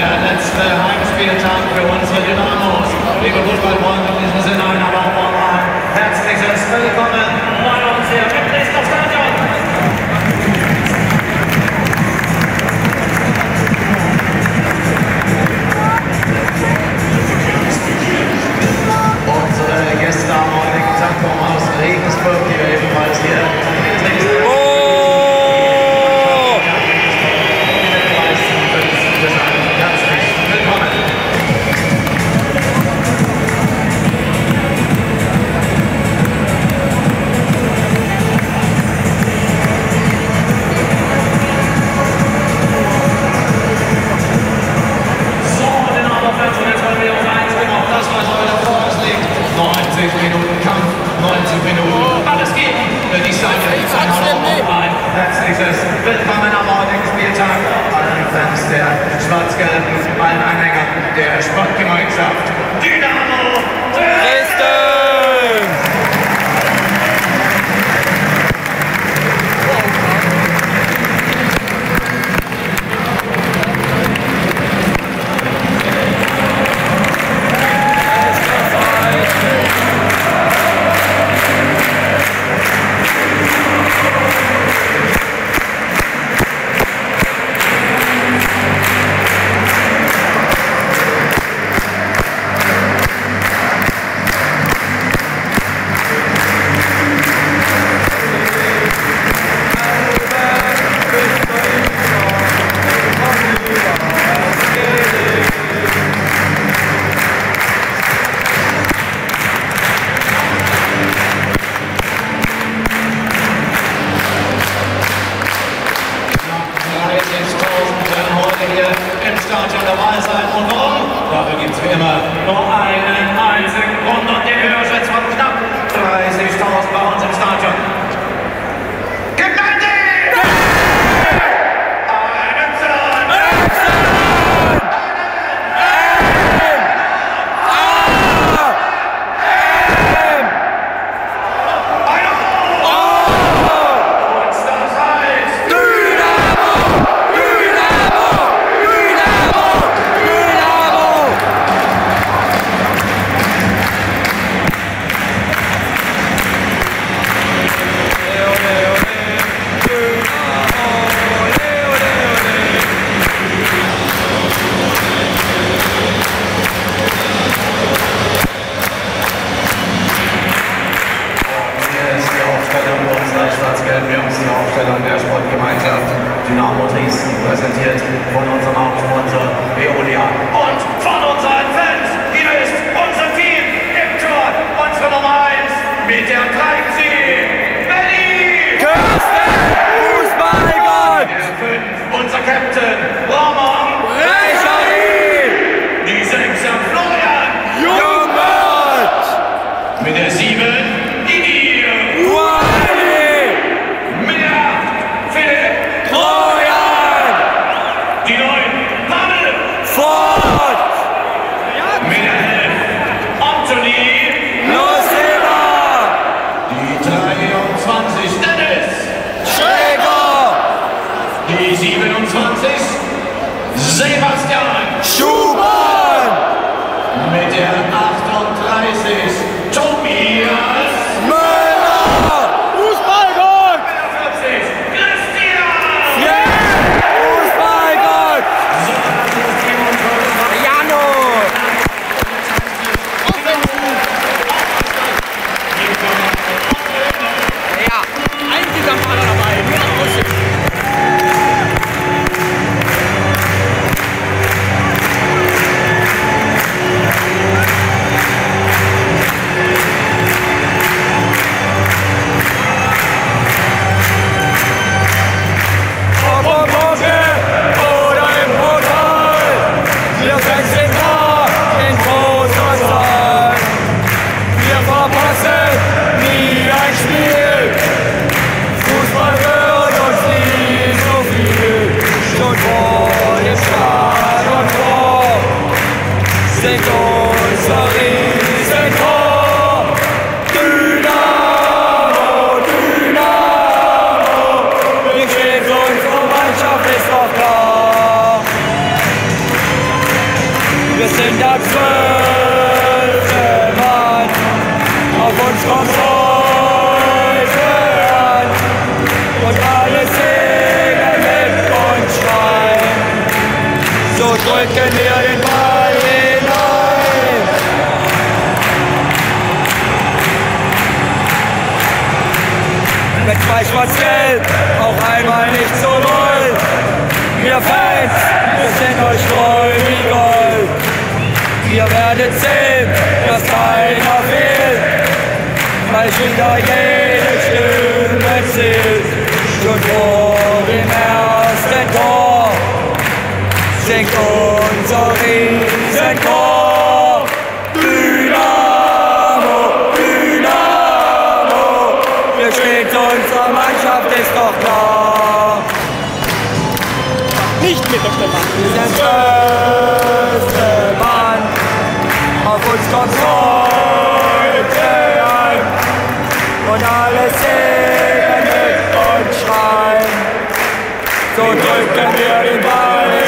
der letzte Heimspieltag für unsere Dynamos. Liebe Fußballfreunde, in diesem Sinne ein herzliches Willkommen bei uns hier im Dresdner Stadion. Unsere Gäste am heutigen Tag kommen aus Regensburg, die wir ebenfalls hier willkommen am heutigen Spieltag allen Fans der Schwarz-Gelben, allen Anhängern der Sportgemeinschaft Dynamo Dresden! Im Stadion dabei sein und warum? Dafür gibt es wie immer nur einen einzigen Grund und den Hörschutz von knapp 30.000 bei uns im Stadion. Der Sportgemeinschaft Dynamo Dresden, präsentiert von unserem Hauptsponsor Veolia und von unseren Fans. Hier ist unser Team im Tor, unsere Nummer 1 mit der 13, Benny Kirsten, Fußballgott! Der 5, unser Captain Roman Recharin, die 6er Florian Jungbert, mit der 7 die 27, Sebastian Schumann, mit der 38, Tobias Müller, Fußballgott, mit der 40, Christian, yeah, Fußballgott, Jano, ja, insgesamt alle dabei, nur aussehen. zwölfte Mann, auf uns kommt heute an und alle singen mit und schreien. So drücken wir den Ball hinein. Mit zwei Schwarz-Gelb, auch einmal nicht so doll. Wir Fans, wir sind euch treu wie Gold. Ihr werdet sehen, dass keiner fehlt, weil wieder jede Stimme zählt. Schon vor dem ersten Tor singt unser Riesenchor. Dynamo, Dynamo, wir stehen zu unserer Mannschaft, ist doch klar. Nicht mit der Stimme. Wir sind zwölfte Mann, auf uns kommt heute an und alle singen mit und schreien. So drücken wir den Ball